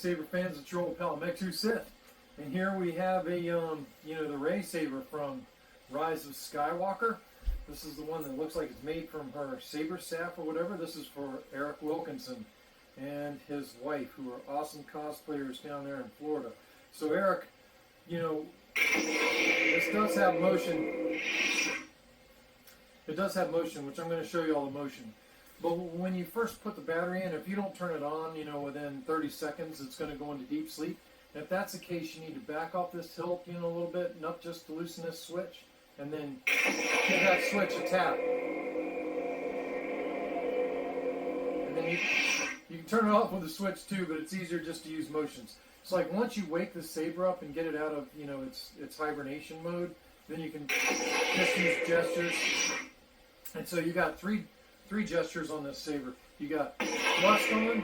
Saber fans, it's your old pal Megtooth Sith. And here we have a, the Rey Saber from Rise of Skywalker. This is the one that looks like it's made from her saber staff or whatever. This is for Eric Wilkinson and his wife, who are awesome cosplayers down there in Florida. So Eric, this does have motion. It does have motion, which I'm going to show you all the motion. But when you first put the battery in, if you don't turn it on, within 30 seconds, it's going to go into deep sleep. And if that's the case, you need to back off this tilt, a little bit, enough just to loosen this switch, and then give that switch a tap. And then you can turn it off with the switch too, but it's easier just to use motions. It's like once you wake the Saber up and get it out of, its hibernation mode, then you can just use gestures. And so you got three gestures on this Saber. You got thrust on.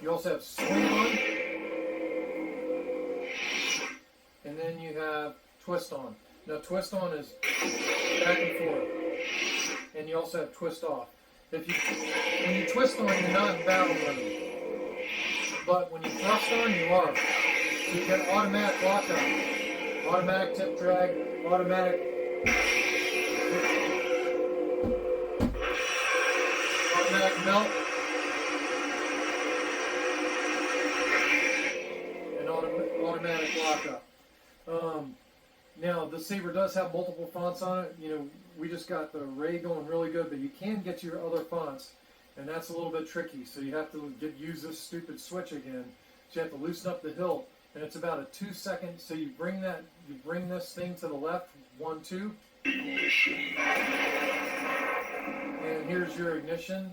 You also have swing on. And then you have twist on. Now twist on is back and forth. And you also have twist off. When you twist on, you're not in battle mode. But when you thrust on, you are. So you get automatic lockout, automatic tip drag, automatic melt, and automatic lockup. Now the Saber does have multiple fonts on it. We just got the Rey going really good, but you can get your other fonts, and that's a little bit tricky. So you have to use this stupid switch again. So you have to loosen up the hilt, and it's about a 2 second. So you bring this thing to the left, 1, 2, and here's your ignition.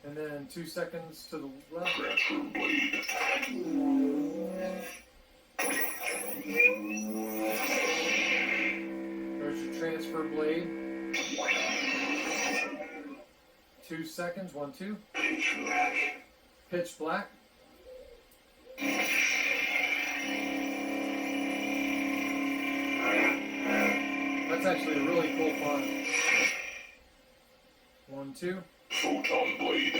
And then 2 seconds to the left. There's your transfer blade. 2 seconds, 1, 2. Pitch black. That's actually a really cool font. 1, 2. Photon blade.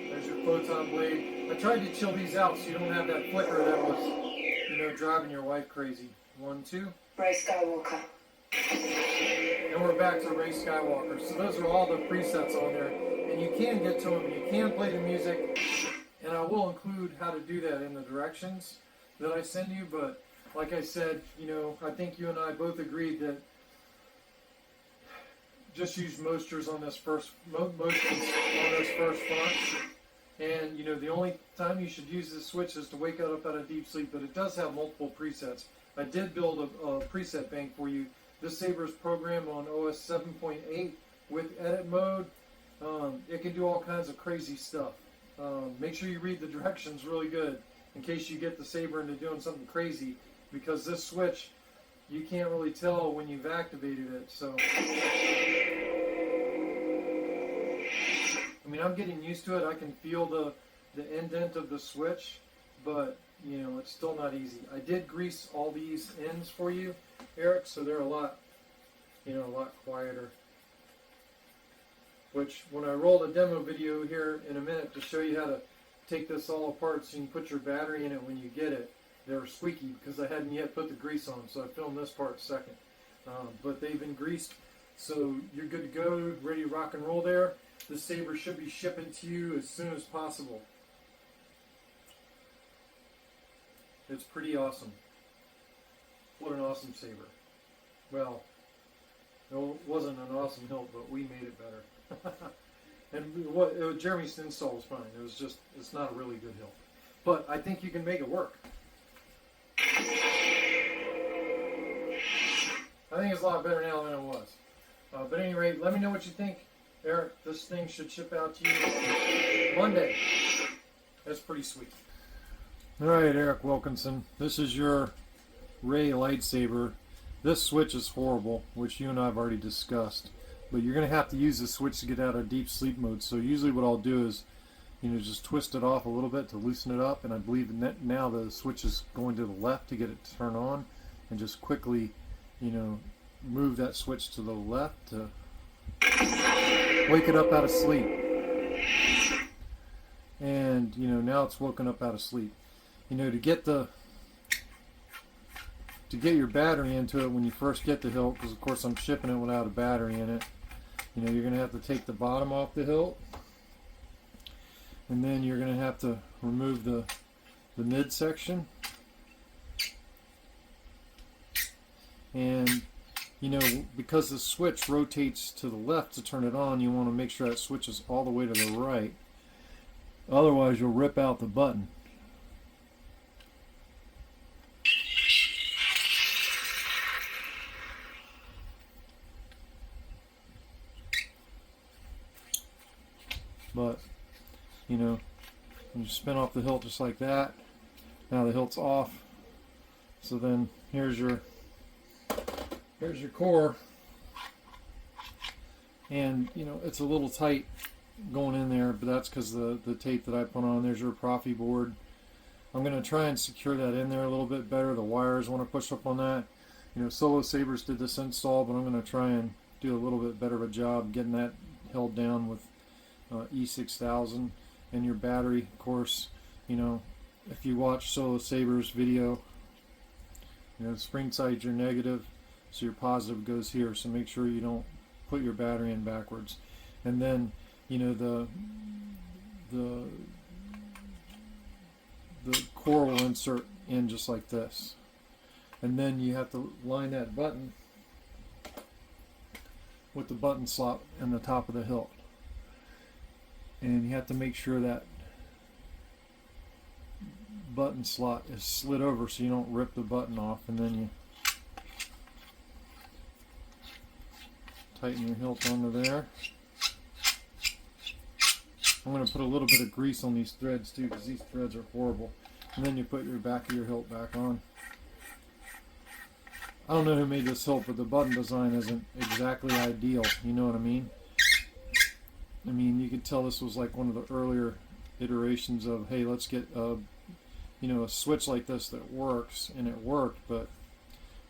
There's your photon blade. I tried to chill these out so you don't have that flicker that was, driving your wife crazy. 1, 2. Rey Skywalker. And we're back to Rey Skywalker. So those are all the presets on there. And you can get to them. You can play the music. And I will include how to do that in the directions that I send you. But like I said, I think you and I both agreed that just use moistures on this first motions on those first fonts. And the only time you should use this switch is to wake up out of deep sleep. But it does have multiple presets. I did build a preset bank for you. This Saber is programmed on OS 7.8 with edit mode. It can do all kinds of crazy stuff. Make sure you read the directions really good in case you get the Saber into doing something crazy, because this switch, you can't really tell when you've activated it. So, I'm getting used to it. I can feel the indent of the switch, but it's still not easy. I did grease all these ends for you, Eric, so they're a lot quieter. Which, when I roll the demo video here in a minute to show you how to take this all apart so you can put your battery in it when you get it, they were squeaky because I hadn't yet put the grease on, so I filmed this part second. But they've been greased, so you're good to go, ready to rock and roll there. The Saber should be shipping to you as soon as possible. It's pretty awesome. What an awesome Saber. Well, it wasn't an awesome hilt, but we made it better. And Jeremy's install was fine. It's not a really good hilt. But I think you can make it work. I think it's a lot better now than it was. But at any rate, let me know what you think. Eric, this thing should ship out to you Monday. That's pretty sweet. Alright, Eric Wilkinson. This is your Rey lightsaber. This switch is horrible, which you and I have already discussed. But you're going to have to use this switch to get out of deep sleep mode. So usually what I'll do is, just twist it off a little bit to loosen it up. And I believe now the switch is going to the left to get it to turn on. And just quickly, move that switch to the left to wake it up out of sleep. And you know, now it's woken up out of sleep. You know, to get your battery into it when you first get the hilt, because of course I'm shipping it without a battery in it, you know, you're going to have to take the bottom off the hilt, and then you're going to have to remove the mid section. And you know, because the switch rotates to the left to turn it on, you want to make sure that switch is all the way to the right. Otherwise, you'll rip out the button. But, you know, you spin off the hilt just like that. Now the hilt's off. So then here's your core. And, you know, it's a little tight going in there, but that's because the tape that I put on. There's your profi board. I'm going to try and secure that in there a little bit better. The wires want to push up on that. You know, Solo Sabers did this install, but I'm going to try and do a little bit better of a job getting that held down with E6000. And your battery, of course, you know, if you watch Solo Sabers video, you know, spring side's your negative, so your positive goes here. So make sure you don't put your battery in backwards. And then, you know, the core will insert in just like this. And then you have to line that button with the button slot in the top of the hilt. And you have to make sure that button slot is slid over so you don't rip the button off, and then you tighten your hilt onto there. I'm going to put a little bit of grease on these threads too, because these threads are horrible. And then you put your back of your hilt back on. I don't know who made this hilt, but the button design isn't exactly ideal, you know what I mean? I mean, you could tell this was like one of the earlier iterations of, hey, let's get a, you know, a switch like this that works, and it worked, but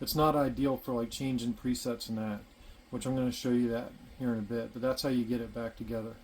it's not ideal for like changing presets and that, which I'm going to show you that here in a bit. But that's how you get it back together.